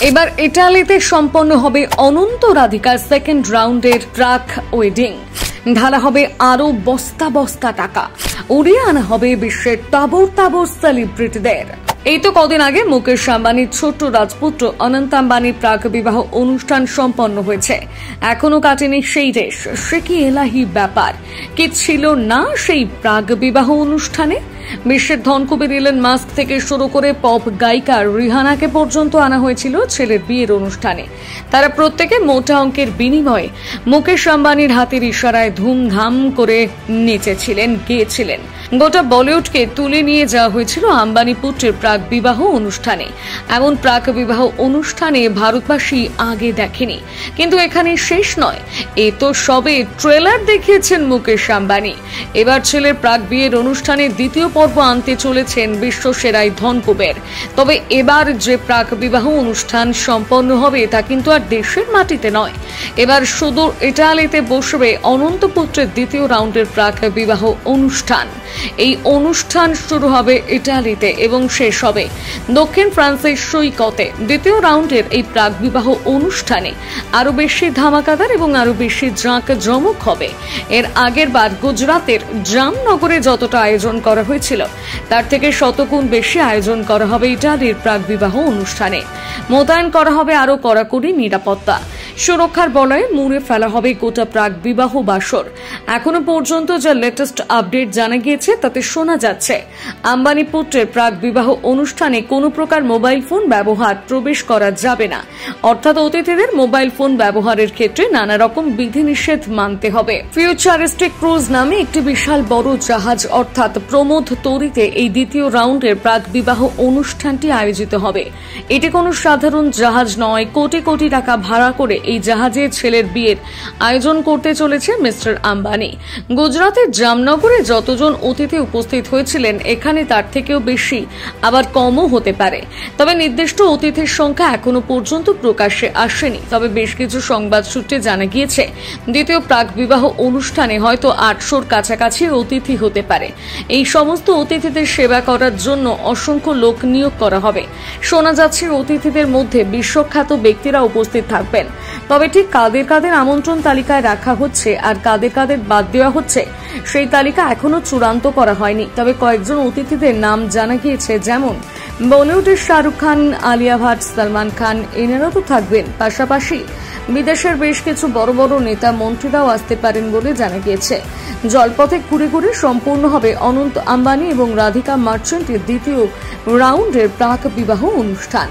এবার ইটালিতে সম্পন্ন হবে অনন্ত রাধিকার সেকেন্ড রাউন্ডের প্রাক ওয়েডিং। ঢালা হবে আরো বস্তা বস্তা টাকা, উড়িয়ে আনা হবে বিশ্বের তাবর তাবর সেলিব্রিটিদের। এই তো কদিন আগে মুকেশ আম্বানির ছোট্ট রাজপুত্র অনন্ত আম্বানির প্রাক বিবাহ অনুষ্ঠান সম্পন্ন হয়েছে। এখনো কাটেনি সেই রেশ। সে কি এলাহি ব্যাপার! কি ছিল না সেই প্রাক বিবাহ অনুষ্ঠানে? বিশ্বের ধনকুবের ইলন মাস্ক থেকে শুরু করে পপ গায়িকা রিহানাকে পর্যন্ত আনা হয়েছিল ছেলের বিয়ের অনুষ্ঠানে। তারা প্রত্যেকে মোটা অঙ্কের বিনিময়ে মুকেশ আম্বানির হাতের ইশারায় ধুমধাম করে নেচেছিলেন, গেয়েছিলেন। গোটা বলিউডকে তুলে নিয়ে যাওয়া হয়েছিল আম্বানি পুত্রের প্রাক বিবাহ অনুষ্ঠানে। এমন প্রাক বিবাহ অনুষ্ঠানে ভারতবাসী আগে দেখেনি। কিন্তু এখানে শেষ নয়, এ তো সবে ট্রেলার দেখিয়েছেন মুকেশ আম্বানি। এবার ছেলের প্রাক বিয়ের অনুষ্ঠানে দ্বিতীয় পর্ব আনতে চলেছেন বিশ্বসেরাই ধনকুবের। তবে এবার যে প্রাক বিবাহ অনুষ্ঠান সম্পন্ন হবে তা কিন্তু আর দেশের মাটিতে নয়। এবার সুদূর ইটালিতে বসবে অনন্ত পুত্রের দ্বিতীয় রাউন্ডের প্রাক বিবাহ অনুষ্ঠান। এই অনুষ্ঠান শুরু হবে ইটালিতে এবং শেষ হবে দক্ষিণ ফ্রান্সের সৈকতে। দ্বিতীয় রাউন্ডের এই প্রাক বিবাহ অনুষ্ঠানে আরো বেশি ধামাকাদার এবং আরো বেশি জাঁকজমক হবে। এর আগের বার গুজরাতের জামনগরে যতটা আয়োজন করা হয়েছিল তার থেকে শতগুণ বেশি আয়োজন করা হবে ইটালির প্রাক বিবাহ অনুষ্ঠানে। মোতায়েন করা হবে আরো কড়াকড়ি নিরাপত্তা। সুরক্ষার বলয়ে মুড়ে ফেলা হবে গোটা প্রাক বিবাহ বাসর। এখনো পর্যন্ত যা লেটেস্ট আপডেট জানা গিয়েছে তাতে শোনা যাচ্ছে আম্বানি পুত্রের প্রাক বিবাহ অনুষ্ঠানে কোনো প্রকার মোবাইল ফোন ব্যবহার প্রবেশ করা যাবে না। অর্থাৎ অতিথিদের মোবাইল ফোন ব্যবহারের ক্ষেত্রে নানা রকম বিধিনিষেধ মানতে হবে। ফিউচারিস্টিক ক্রুজ নামে একটি বিশাল বড় জাহাজ অর্থাৎ প্রমোদ তরীতে এই দ্বিতীয় রাউন্ডের প্রাক বিবাহ অনুষ্ঠানটি আয়োজিত হবে। এটি কোনো সাধারণ জাহাজ নয়। কোটি কোটি টাকা ভাড়া করে এই জাহাজে ছেলের বিয়ের আয়োজন করতে চলেছে মিস্টার আম্বানি। গুজরাতের জামনগরে যতজন অতিথি উপস্থিত হয়েছিলেন এখানে তার থেকেও বেশি, আবার কমও হতে পারে। তবে নির্দিষ্ট অতিথির সংখ্যা এখনো পর্যন্ত প্রকাশ্যে আসেনি। তবে বেশ কিছু সংবাদ সূত্রে জানা গিয়েছে দ্বিতীয় প্রাক বিবাহ অনুষ্ঠানে হয়তো 800-র কাছাকাছি অতিথি হতে পারে। এই সমস্ত অতিথিদের সেবা করার জন্য অসংখ্য লোক নিয়োগ করা হবে। শোনা যাচ্ছে অতিথিদের মধ্যে বিশ্বখ্যাত ব্যক্তিরা উপস্থিত থাকবেন। তবে ঠিক কাদের কাদের আমন্ত্রণ তালিকায় রাখা হচ্ছে আর কাদের কাদের বাদ দেওয়া হচ্ছে সেই তালিকা এখনো চূড়ান্ত করা হয়নি। তবে কয়েকজন অতিথিদের নাম জানা গিয়েছে, যেমন বলিউডের শাহরুখ খান, আলিয়া ভাট, সালমান খান, এনারা তো থাকবেন। পাশাপাশি বিদেশের বেশ কিছু বড় বড় নেতা মন্ত্রীরাও আসতে পারেন বলে জানা গিয়েছে। জলপথে ঘুরে ঘুরে সম্পূর্ণ হবে অনন্ত আম্বানি এবং রাধিকা মার্চেন্টের দ্বিতীয় রাউন্ডের প্রাক বিবাহ অনুষ্ঠান।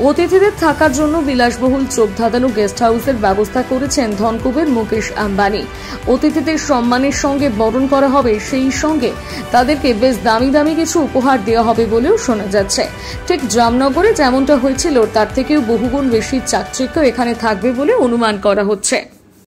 অতিথিদের থাকার জন্য বিলাসবহুল চোখ ধাঁধানো গেস্ট হাউসের ব্যবস্থা করেছেন ধনকুবের মুকেশ আম্বানি। অতিথিদের সম্মানের সঙ্গে বরণ করা হবে, সেই সঙ্গে তাদেরকে বেশ দামি দামি কিছু উপহার দেওয়া হবে বলেও শোনা যাচ্ছে। ঠিক জামনগরে যেমনটা হয়েছিল তার থেকেও বহুগুণ বেশি চাকচিক্য এখানে থাকবে বলে অনুমান করা হচ্ছে।